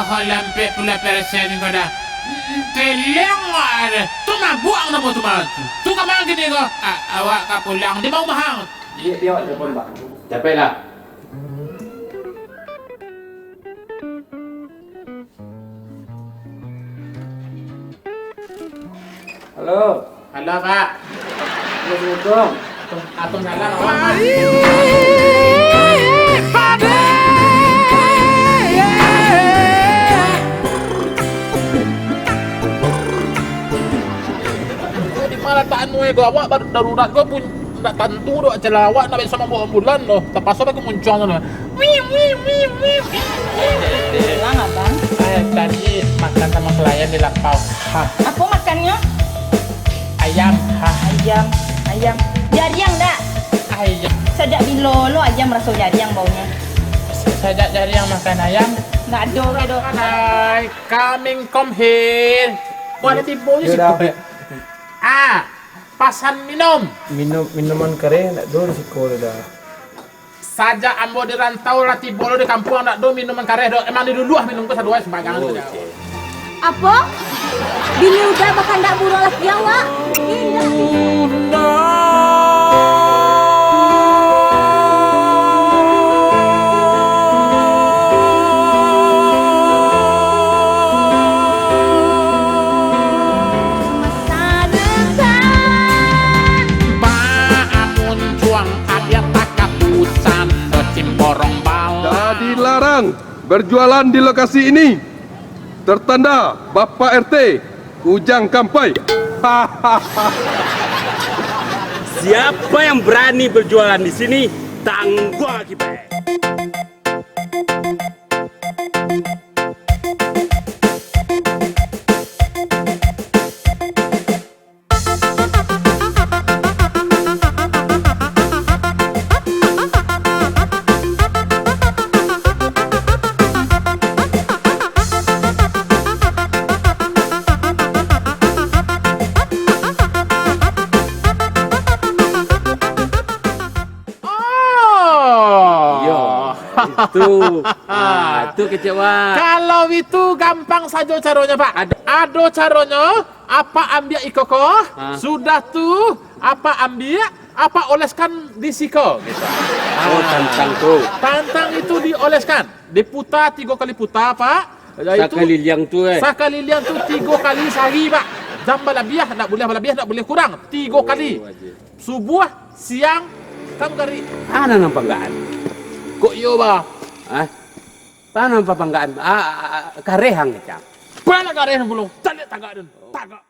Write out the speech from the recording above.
halampe pula persen ko dah. Telengar. Tu buang na mo tu ba? Tu ka man gini ko. Awak ka pulang di mau mahang. Dia awak telepon Pak. Capeklah. Halo. Halo Pak. Assalamualaikum. Atung salam awak. Malah tak anu awak darurat gua pun tak tentu doh acara awak nak sama bawa ambulan loh. Terpaksa aku muncul loh. Bilang abang. Tadi makan sama klien di lapau. Apa makannya? Ayam. Ayam. Jariang dak? Ayam. Sejak bila lo ayam rasa jariang baunya? Sejak dari yang makan ayam. Nggak ada ke do? Hai, come here. Wah, ada tipu sih. Pasan minum. Minuman kering nak dulu si kol dah. Saja ambo di rantau rati bolo di kampung nak do minuman kareh do. Emang di dulu minum ke sadua sembarangan tu. Apa? Bini udah bahkan tak burung lagi awak. Dilarang berjualan di lokasi ini. Tertanda Bapak RT Ujang Kampai. Siapa yang berani berjualan di sini, tangguh akibatnya. Itu kecewa. Kalau itu gampang saja caranya Pak. Ada caranya. Apa ambil ikoko? Sudah tuh. Apa ambil? Apa oleskan di siko? Gitu. Oh, tantang tuh. Tantang itu dioleskan. Diputar 3 kali putar Pak. Sekali liang tuh Sekali liang tuh 3 kali sehari Pak. Jam balabiah, tak boleh kurang. 3 kali. Subuh, siang, kari. Ana nampak enggak? Kok yo ba? Tanam papanggaan. Karehang kecam. Pala karehan belum. Tali tagak dun. Tagak.